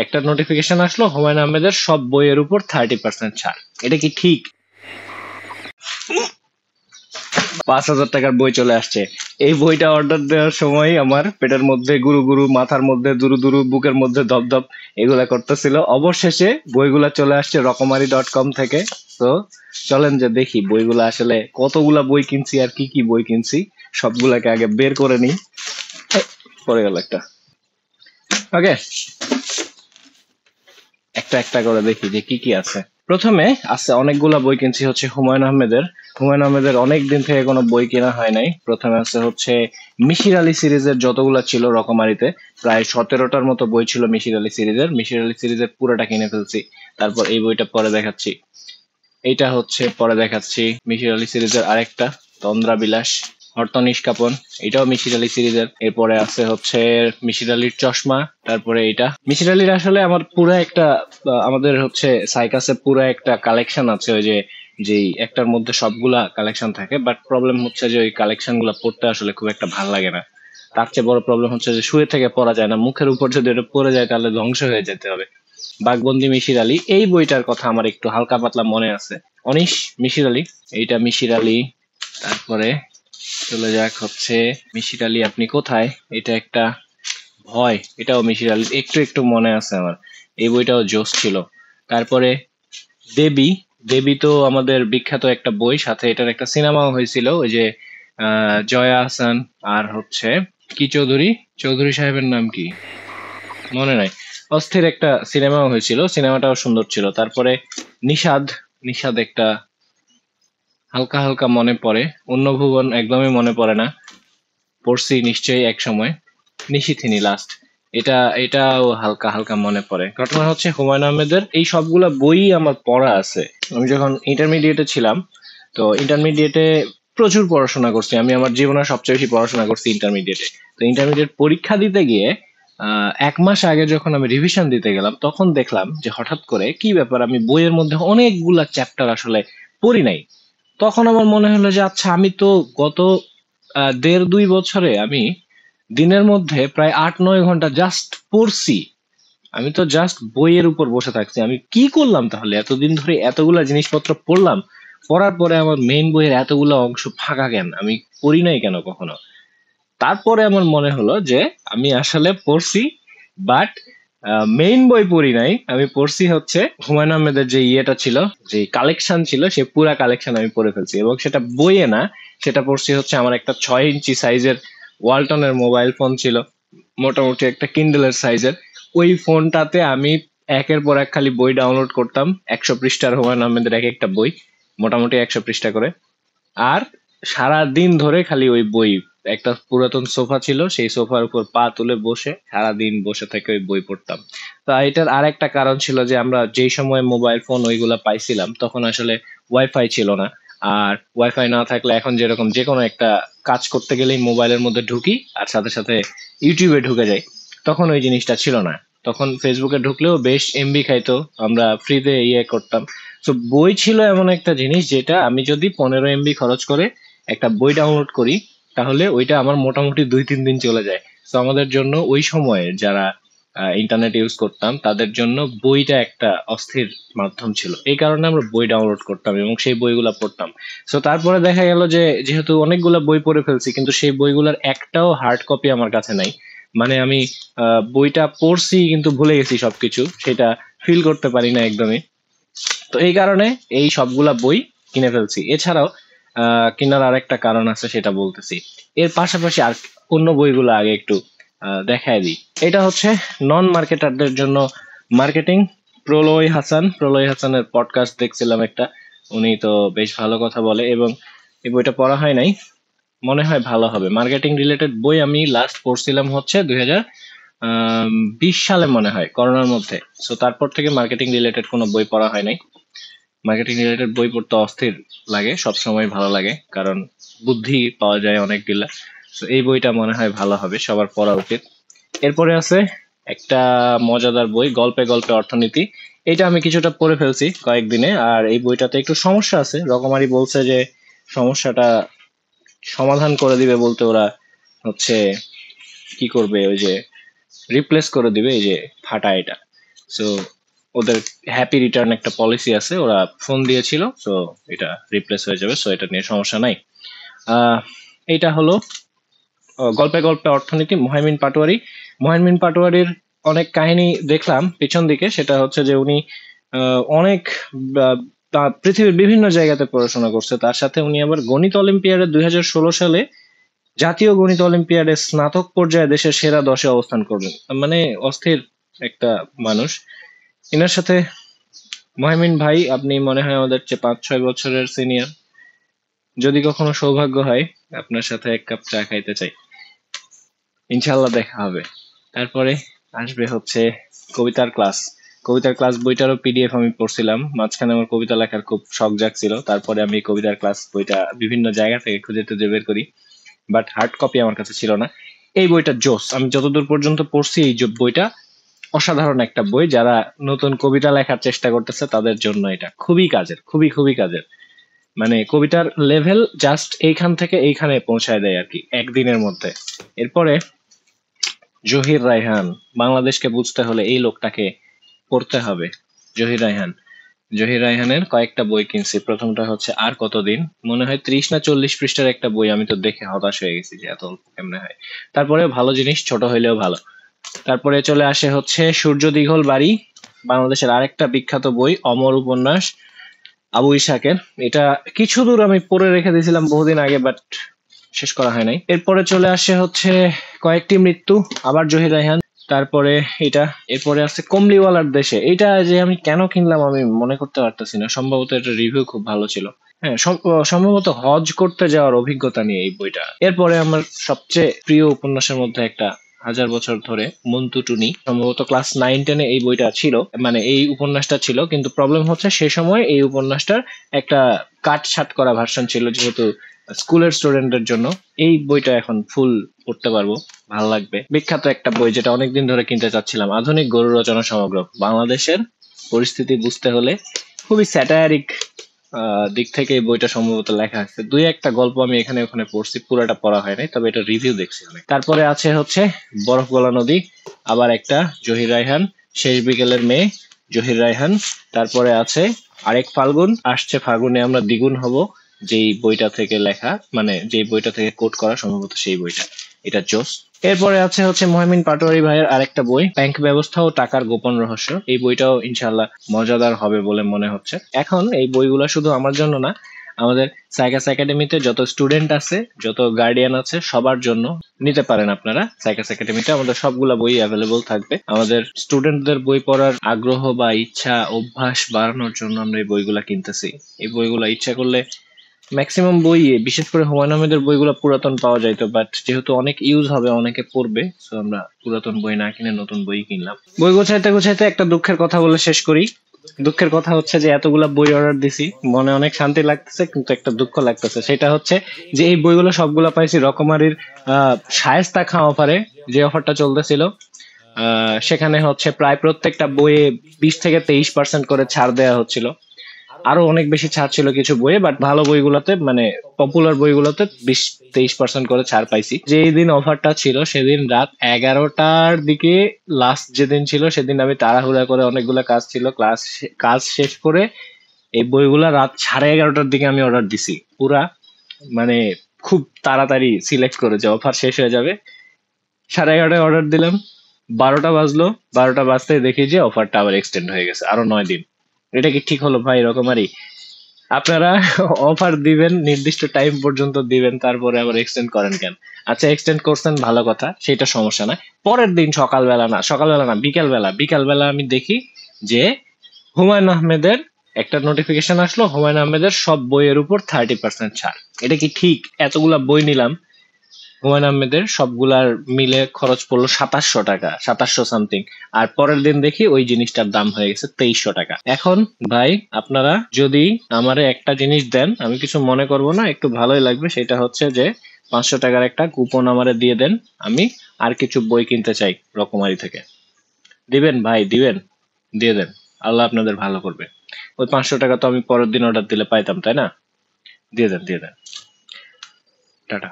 একটা নোটিফিকেশন আসলো হুমায়ুন আহমেদের সব বইয়ের উপর 30% ছাড়। এটা কি ঠিক? 5,000 টাকার বই চলে আসছে। এই বইটা অর্ডার দেওয়ার সময় আমার পেটের মধ্যে গুরু গুরু, মাথার মধ্যে দুরু দুরু, বুকের মধ্যে ধপধপ এগুলা করতেছিল। অবশেষে বইগুলা চলে আসছে রকমারি.com থেকে। তো চলেন যে দেখি বইগুলা আসলে কতগুলা বই কিনছি আর কি কি বই কিনছি সবগুলাকে আগে বের করে নিই। পড়ে গেল একটা। ওকে, একটা একটা করে দেখি যে কি কি আছে। প্রথমে আছে অনেকগুলা বই কিনছি হচ্ছে হুমায়ুন আহমেদের অনেক দিন থেকে কোনো বই কেনা হয় নাই। প্রথমে আছে হচ্ছে মিশির আলী সিরিজের যতগুলা ছিল রকমারিতে, প্রায় 17টার মতো বই ছিল মিশির আলী সিরিজের পুরোটা কিনে ফেলছি। তারপর এই বইটা পরে দেখাচ্ছি। এইটা হচ্ছে পরে দেখাচ্ছি মিশির আলী সিরিজের আরেকটা, তন্দ্রা বিলাস, হরত নিষ্কাপন, এটাও মিশির আলী সিরিজের। এরপরে আছে হচ্ছে মিশির আলীর চশমা। তারপরে এটা মিশির আলীর আসলে আমার পুরো একটা আমাদের হচ্ছে সাইকাসে পুরো একটা কালেকশন আছে, ওই যে যেই একটার মধ্যে সবগুলা কালেকশন থাকে, বাট প্রবলেম হচ্ছে যে ওই কালেকশন গুলা পড়তে আসলে খুব একটা ভালো লাগে না। তার চেয়ে বড় প্রবলেম হচ্ছে যে শুয়ে থেকে পড়া যায় না, মুখের উপর যদি এটা পড়ে যায় তাহলে ধ্বংস হয়ে যেতে হবে। বাঘবন্দি মিশির আলী এই বইটার কথা আমার একটু হালকা পাতলা মনে আছে। অনিশ মিশির আলী, এইটা মিশির আলী। তারপরে চলে যাক হচ্ছে মিশির আলী আপনি কোথায়, এটা একটা ভয়, এটাও মিশির আলী, একটু একটু মনে আছে আমার। এই বইটাও জোস ছিল। তারপরে দেবী, দেবী তো আমাদের বিখ্যাত একটা বই, সাথে এটার একটা সিনেমাও হয়েছিল, ওই যে জয়া আহসান আর হচ্ছে কি চৌধুরী, চৌধুরী সাহেবের নাম কি মনে নাই, অস্থির একটা সিনেমাও হয়েছিল, সিনেমাটাও সুন্দর ছিল। তারপরে নিষাদ, নিষাদ একটা হালকা হালকা মনে পড়ে। অন্য ভুবন একদমই মনে পড়ে না, পড়ছি নিশ্চয়ই এক সময়। নিশিথিনী লাস্ট, এটা এটাও হালকা হালকা মনে পড়ে। ঘটনা হচ্ছে হুমায়ুন আহমেদের এই সবগুলা বই আমার পড়া আছে। আমি যখন ইন্টারমিডিয়েটে ছিলাম, তো ইন্টারমিডিয়েটে প্রচুর পড়াশোনা করছি আমি, আমার জীবনের সবচেয়ে বেশি পড়াশোনা করছি ইন্টারমিডিয়েটে। তো ইন্টারমিডিয়েট পরীক্ষা দিতে গিয়ে 1 মাস আগে যখন আমি রিভিশন দিতে গেলাম, তখন দেখলাম যে হঠাৎ করে কি ব্যাপার, আমি বইয়ের মধ্যে অনেকগুলা চ্যাপ্টার আসলে পড়ি নাই। তখন আমার মনে হলো যে আচ্ছা, আমি তো গত 1.5-2 বছরে আমি দিনের মধ্যে প্রায় 8-9 ঘন্টা জাস্ট পড়ছি। আমি তো জাস্ট বইয়ের উপর বসে থাকছি, আমি কি করলাম তাহলে এতদিন ধরে, এতগুলা জিনিসপত্র পড়লাম, পড়ার পরে আমার মেইন বইয়ের এতগুলা অংশ ফাঁকা কেন, আমি পড়ি নাই কেন কখনো। তারপরে আমার মনে হলো যে আমি আসলে পড়ছি, বাট মেইন বই পড়ি নাই। আমি পড়ছি হচ্ছে হুমায়ুন আহমেদের যে ইয়েটা ছিল, যে কালেকশন ছিল, সে পুরা কালেকশন আমি পড়ে ফেলছি, এবং সেটা বইয়ে না, সেটা পড়ছি হচ্ছে আমার একটা 6 ইঞ্চি সাইজের ওয়ালটনের মোবাইল ফোন ছিল, মোটামুটি একটা কিন্ডেলের সাইজের। ওই ফোনটাতে আমি একের পর এক খালি বই ডাউনলোড করতাম, 100 পৃষ্ঠার হুমায়ুন আহমেদের এক একটা বই, মোটামুটি 100 পৃষ্ঠা করে। আর সারা দিন ধরে খালি ওই বই, একটা পুরাতন সোফা ছিল, সেই সোফার উপর পা তুলে বসে সারা দিন বসে থেকে ওই বই পড়তাম। তা এটার আর একটা কারণ ছিল যে আমরা যেই সময় মোবাইল ফোন ওইগুলা পাইছিলাম, তখন আসলে ওয়াইফাই ছিল না। আর ওয়াইফাই না থাকলে এখন যেরকম যে কোনো একটা কাজ করতে গেলেই মোবাইলের মধ্যে ঢুকি আর সাথে সাথে ইউটিউবে ঢুকে যাই, তখন ওই জিনিসটা ছিল না। তখন ফেসবুকে ঢুকলেও বেশ এমবি খাইতো, আমরা ফ্রিতে ইয়ে করতাম। তো বই ছিল এমন একটা জিনিস যেটা আমি যদি 15 MB খরচ করে একটা বই ডাউনলোড করি, তাহলে ওইটা আমার মোটামুটি 2-3 দিন চলে যায়। তো আমাদের জন্য ওই সময়ে যারা ইন্টারনেট ইউজ করতাম তাদের জন্য বইটা একটা অস্থির মাধ্যম ছিল, এই কারণে আমরা বই ডাউনলোড করতাম এবং সেই বইগুলা পড়তাম। তো তারপরে দেখা গেল যে যেহেতু অনেকগুলা বই পড়ে ফেলছি, কিন্তু সেই বইগুলোর একটাও হার্ড কপি আমার কাছে নাই। মানে আমি বইটা পড়ছি কিন্তু ভুলে গেছি সবকিছু, সেটা ফিল করতে পারি না একদমই। তো এই কারণে এই সবগুলা বই কিনে ফেলছি। এছাড়াও কেনার আরেকটা কারণ আছে, সেটা বলতেছি। এর পাশাপাশি আর অন্য বইগুলো আগে একটু দেখায় দিই। এটা হচ্ছে নন মার্কেটারদের জন্য মার্কেটিং, প্রলয় হাসানের পডকাস্ট দেখছিলাম একটা, উনি তো বেশ ভালো কথা বলে, এবং এই বইটা পড়া হয় নাই, মনে হয় ভালো হবে। মার্কেটিং রিলেটেড বই আমি লাস্ট পড়ছিলাম হচ্ছে 2020 সালে মনে হয়, করোনার মধ্যে। তো তারপর থেকে মার্কেটিং রিলেটেড কোনো বই পড়া হয় নাই। মার্কেটিং রিলেটেড বই পড়তে অস্থির লাগে, সব সময় ভালো লাগে, কারণ বুদ্ধি পাওয়া যায় অনেকগুলা। তো এই বইটা মনে হয় ভালো হবে, সবার পড়া উচিত। এরপরে আছে একটা মজাদার বই, গল্পে গল্পে অর্থনীতি। এটা আমি কিছুটা পড়ে ফেলছি কয়েকদিনে, আর এই বইটাতে একটু সমস্যা আছে। রকমারি বলছে যে সমস্যাটা সমাধান করে দিবে, বলতে ওরা হচ্ছে কি করবে, ওই যে রিপ্লেস করে দিবে এই যে ফাটা এটা। সো ওদের হ্যাপি রিটার্ন একটা পলিসি আছে, ওরা ফোন দিয়েছিল, সো এটা রিপ্লেস হয়ে যাবে, সো এটা নিয়ে সমস্যা নাই। এইটা হলো গল্পে গল্পে অর্থনীতি, মুহাইমিন পাটোয়ারির অনেক কাহিনী দেখলাম পিছন দিকে। সেটা হচ্ছে যে উনি অনেক পৃথিবীর বিভিন্ন জায়গাতে পড়াশোনা করছে। তার সাথে উনি আবার গণিত অলিম্পিয়াডে 2016 সালে জাতীয় গণিত অলিম্পিয়াডে স্নাতক পর্যায়ে দেশের সেরা 10-এ অবস্থান করবেন। মানে অস্থির একটা মানুষ। এনার সাথে মুহাইমিন ভাই, আপনি মনে হয় আমাদের চেয়ে 5-6 বছরের সিনিয়র। যদি কখনো সৌভাগ্য হয় আপনার সাথে এক কাপ চা খাইতে চাই, ইনশাল্লাহ দেখা হবে। তারপরে আসবে হচ্ছে কবিতার ক্লাস বইটারও পিডিএফ আমি পড়ছিলাম। মাঝখানে আমার কবিতা লেখার খুব শখ জাগছিল, তারপরে আমি কবিতার ক্লাস বইটা বিভিন্ন জায়গা থেকে খুঁজে টুজে বের করি, বাট হার্ড কপি আমার কাছে ছিল না। এই বইটা জোস, আমি যতদূর পর্যন্ত পড়ছি এই বইটা অসাধারণ একটা বই। যারা নতুন কবিতা লেখার চেষ্টা করতেছে তাদের জন্য এটা খুবই কাজের, খুবই খুবই কাজের। মানে কবিতার লেভেল জাস্ট এইখান থেকে এইখানে পৌঁছায় দেয় আর কি একদিনের মধ্যে। এরপরে জহির রায়হান, বাংলাদেশকে বুঝতে হলে এই লোকটাকে পড়তে হবে। জহির রায়হানের কয়েকটা বই কিনছি। প্রথমটা হচ্ছে আর কতদিন, মনে হয় 30 না 40 পৃষ্ঠার একটা বই। আমি তো দেখে হতাশ হয়ে গেছি যে এত অল্প কেমনে হয়। তারপরে ভালো জিনিস, ছোট হইলেও ভালো। তারপরে চলে আসে হচ্ছে সূর্য দীঘল বাড়ি, বাংলাদেশের আরেকটা বিখ্যাত বই, অমর উপন্যাস আবু ইসাকের। এটা কিছু দূর আমি পড়ে রেখে দিয়েছিলাম বহুদিন আগে, বাট শেষ করা হয় নাই। এরপরে চলে আসে হচ্ছে কয়েকটি মৃত্যু, আবার জহির রায়হান। তারপরে এটা, এরপরে আছে কমলিওয়ালার দেশে। এটা যে আমি কেন কিনলাম আমি মনে করতে পারতেছি না, সম্ভবত এটা রিভিউ খুব ভালো ছিল। হ্যাঁ, সম্ভবত হজ করতে যাওয়ার অভিজ্ঞতা নিয়ে এই বইটা। এরপরে আমার সবচেয়ে প্রিয় উপন্যাসের মধ্যে একটা, 1000 বছর ধরে, মন্টু টুনি। সম্ভবত ক্লাস 9-10-এ এই বইটা ছিল, মানে এই উপন্যাসটা ছিল। কিন্তু প্রবলেম হচ্ছে সে সময় এই উপন্যাসটার একটা কাটছাট করা ভার্সন ছিল, যেহেতু স্কুলের স্টুডেন্টদের জন্য। এই বইটা এখন ফুল পড়তে পারবো, ভালো লাগবে। বিখ্যাত একটা বই যেটা অনেকদিন ধরে কিনতে চাচ্ছিলাম, আধুনিক গরু রচনা সমগ্র। বাংলাদেশের পরিস্থিতি বুঝতে হলে খুবই স্যাটায়ারিক দিক থেকে এই বইটা সম্ভবত লেখা আছে। দুই একটা গল্প আমি এখানে ওখানে পড়ছি, পুরোটা পড়া হয় নাই, তবে এটা রিভিউ দেখছি অনেক। তারপরে আছে হচ্ছে বরফ গলা নদী, আবার একটা জহির রায়হান, শেষ বিকেলের মেয়ে, জহির রায়হান। তারপরে আছে আরেক ফাল্গুন, আসছে ফাগুনে আমরা দ্বিগুণ হব, যেই বইটা থেকে লেখা, মানে যেই বইটা থেকে কোট করা, সম্ভবত সেই বইটা। এটা জোস। এরপরে আছে হচ্ছে মুহাইমিন পাটোয়ারি ভাইয়ের আরেকটা বই, ব্যাংক ব্যবস্থা ও টাকার গোপন রহস্য। এই বইটাও ইনশাল্লাহ মজাদার হবে বলে মনে হচ্ছে। এখন এই বইগুলো শুধু আমার জন্য না, আমাদের সাইকাস একাডেমিতে যত স্টুডেন্ট আছে, যত গার্ডিয়ান আছে, সবার জন্য নিতে পারেন আপনারা। সাইকাস একাডেমিতে আমাদের সবগুলা বই অ্যাভেলেবল থাকবে। আমাদের স্টুডেন্টদের বই পড়ার আগ্রহ বা ইচ্ছা, অভ্যাস বাড়ানোর জন্য আমরা এই বইগুলা কিনতেছি। এই বইগুলা ইচ্ছা করলে ম্যাক্সিমাম বই, বিশেষ করে হুমায়ুন আহমেদের বইগুলো পুরাতন পাওয়া যাইতো, বাট যেহেতু অনেক ইউজ হবে, অনেকে পড়বে, সো আমরা পুরাতন বই না কিনে নতুন বই কিনলাম। বই গোছাইতে গোছাইতে একটা দুঃখের কথা বলে শেষ করি। দুঃখের কথা হচ্ছে যে এতগুলা বই অর্ডার দিছি, মনে অনেক শান্তি লাগতেছে, কিন্তু একটা দুঃখ লাগতেছে। সেটা হচ্ছে যে এই বইগুলো সবগুলা পাইছি রকমারির শায়েস্তা খাঁ অফারে, যে অফারটা চলতেছিল। সেখানে হচ্ছে প্রায় প্রত্যেকটা বইয়ে 20 থেকে 23% করে ছাড় দেওয়া হচ্ছিল। আরো অনেক বেশি ছাড় ছিল কিছু বইয়ে, বাট ভালো বইগুলোতে, মানে পপুলার বইগুলোতে 20-23% করে ছাড় পাইছি। যেই দিন অফারটা ছিল সেদিন রাত 11টার দিকে, লাস্ট যেদিন ছিল সেদিন আমি তাড়াহুড়া করে, অনেকগুলো কাজ ছিল, কাজ শেষ করে এই বইগুলা রাত 11:30টার দিকে আমি অর্ডার দিছি। পুরা মানে খুব তাড়াতাড়ি সিলেক্ট করে যে অফার শেষ হয়ে যাবে। 11:30টায় অর্ডার দিলাম, 12টা বাজলো, 12টা বাজতে দেখি যে অফারটা আবার এক্সটেন্ড হয়ে গেছে আরো 9 দিন। এটা কি ঠিক হলো ভাই? এরকমারই আপনারা অফার দিবেন, নির্দিষ্ট টাইম পর্যন্ত দিবেন, তারপরে আবার এক্সটেন্ড করেন কেন? আচ্ছা, এক্সটেন্ড করছেন ভালো কথা, সেটা সমস্যা না। পরের দিন সকালবেলা না, বিকালবেলা আমি দেখি যে হুমায়ুন আহমেদের একটা নোটিফিকেশন আসলো, হুমায়ুন আহমেদের সব বইয়ের উপর 30% ছাড়। এটা কি ঠিক? এতগুলা বই নিলাম, হুমায়ুন আহমেদের সবগুলার মিলে খরচ পড়লো 2700 টাকা, 2700 সামথিং। আর পরের দিন দেখি ওই জিনিসটার দাম হয়ে গেছে 2300 টাকা। এখন ভাই, আপনারা যদি আমারে একটা জিনিস দেন, আমি কিছু মনে করব না, একটু ভালোই লাগবে। সেটা হচ্ছে যে 500 টাকার একটা কুপন আমারে দিয়ে দেন, আমি আর কিছু বই কিনতে চাই রকমারি থেকে। দিবেন ভাই, দিবেন, দিয়ে দেন, আল্লাহ আপনাদের ভালো করবে। ওই 500 টাকা তো আমি পরের দিন অর্ডার দিলে পাইতাম, তাই না? দিয়ে দেন, দিয়ে দেন। টাটা।